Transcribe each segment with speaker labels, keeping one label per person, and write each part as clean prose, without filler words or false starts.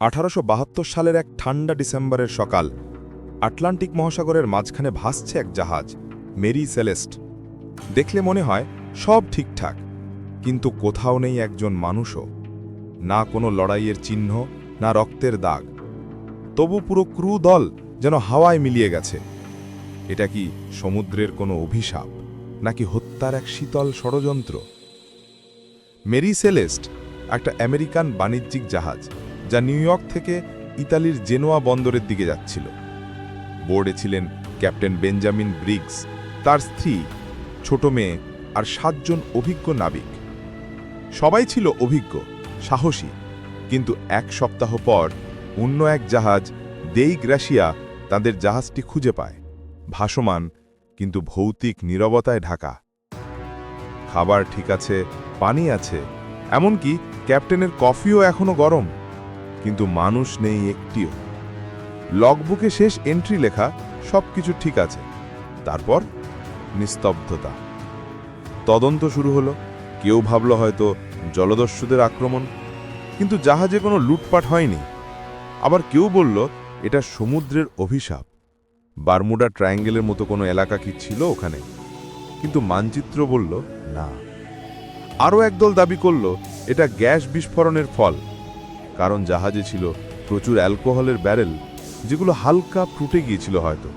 Speaker 1: 1872 সালের এক ঠান্ডা ডিসেম্বরের সকাল আটলান্টিক মহাসাগরের মাঝখানে ভাসছে এক জাহাজ মেরি সেলেস্ট। দেখলে মনে হয় সব ঠিকঠাক, কিন্তু কোথাও নেই একজন মানুষও, না কোনো লড়াইয়ের চিহ্ন, না রক্তের দাগ। তবু পুরো ক্রু দল যেন হাওয়ায় মিলিয়ে গেছে। এটা কি সমুদ্রের কোনো অভিশাপ, নাকি হত্যার এক শীতল ষড়যন্ত্র? মেরি সেলেস্ট একটা আমেরিকান বাণিজ্যিক জাহাজ, যা নিউ ইয়র্ক থেকে ইতালির জেনোয়া বন্দরের দিকে যাচ্ছিল। বোর্ডে ছিলেন ক্যাপ্টেন বেঞ্জামিন ব্রিগস, তার স্ত্রী, ছোট মেয়ে আর 7 জন অভিজ্ঞ নাবিক। সবাই ছিল অভিজ্ঞ, সাহসী, কিন্তু এক সপ্তাহ পর অন্য এক জাহাজ দেই গ্রাসিয়া তাদের জাহাজটি খুঁজে পায়, ভাসমান কিন্তু ভৌতিক নীরবতায় ঢাকা। খাবার ঠিক আছে, পানি আছে, এমনকি ক্যাপ্টেনের কফিও এখনো গরম, কিন্তু মানুষ নেই একটিও। লগবুকে শেষ এন্ট্রি লেখা, সবকিছু ঠিক আছে। তারপর নিস্তব্ধতা। তদন্ত শুরু হলো। কেউ ভাবল হয়তো জলদস্যুদের আক্রমণ, কিন্তু জাহাজে কোনো লুটপাট হয়নি। আবার কেউ বলল এটা সমুদ্রের অভিশাপ। বারমুডা ট্রায়াঙ্গেলের মতো কোনো এলাকা কি ছিল ওখানে? কিন্তু মানচিত্র বলল না। আরও একদল দাবি করল এটা গ্যাস বিস্ফোরণের ফল, কারণ জাহাজে ছিল প্রচুর অ্যালকোহলের ব্যারেল, যেগুলো হালকা ফুটে গিয়েছিল হয়তো।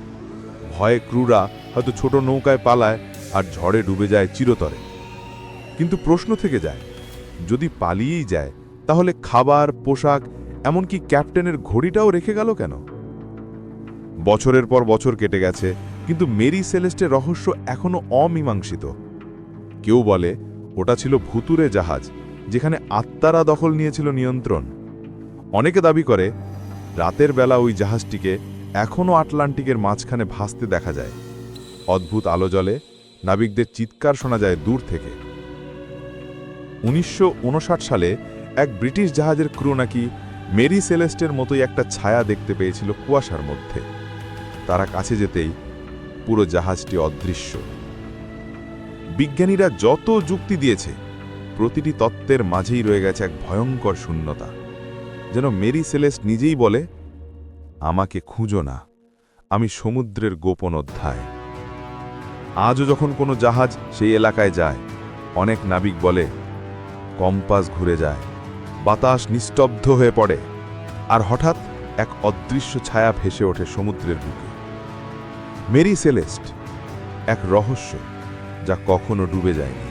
Speaker 1: ভয়ে ক্রুরা হয়তো ছোট নৌকায় পালায় আর ঝড়ে ডুবে যায় চিরতরে। কিন্তু প্রশ্ন থেকে যায়, যদি পালিয়েই যায়, তাহলে খাবার, পোশাক, এমনকি ক্যাপ্টেনের ঘড়িটাও রেখে গেল কেন? বছরের পর বছর কেটে গেছে, কিন্তু মেরি সেলেস্টের রহস্য এখনো অমীমাংসিত। কেউ বলে ওটা ছিল ভুতুরে জাহাজ, যেখানে আত্মারা দখল নিয়েছিল নিয়ন্ত্রণ। অনেকে দাবি করে রাতের বেলা ওই জাহাজটিকে এখনও আটলান্টিকের মাঝখানে ভাসতে দেখা যায়। অদ্ভুত আলো জ্বলে, নাবিকদের চিৎকার শোনা যায় দূর থেকে। 1959 সালে এক ব্রিটিশ জাহাজের ক্রু নাকি মেরি সেলেস্টের মতোই একটা ছায়া দেখতে পেয়েছিল কুয়াশার মধ্যে। তারা কাছে যেতেই পুরো জাহাজটি অদৃশ্য। বিজ্ঞানীরা যত যুক্তি দিয়েছে, প্রতিটি তত্ত্বের মাঝেই রয়ে গেছে এক ভয়ঙ্কর শূন্যতা। যেন মেরি সেলেস্ট নিজেই বলে, আমাকে খুঁজো না, আমি সমুদ্রের গোপন অধ্যায়। আজও যখন কোনো জাহাজ সেই এলাকায় যায়, অনেক নাবিক বলে কম্পাস ঘুরে যায়, বাতাস নিস্তব্ধ হয়ে পড়ে, আর হঠাৎ এক অদৃশ্য ছায়া ভেসে ওঠে সমুদ্রের বুকে। মেরি সেলেস্ট এক রহস্য, যা কখনো ডুবে যায়নি,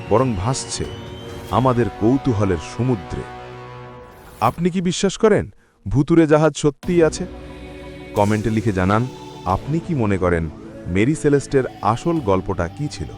Speaker 1: বরং ভাসছে আমাদের কৌতূহলের সমুদ্রে। আপনি কি বিশ্বাস করেন ভুতুরে জাহাজ সত্যিই আছে? কমেন্টে লিখে জানান আপনি কি মনে করেন মেরি সেলেস্টের আসল গল্পটা কি ছিল।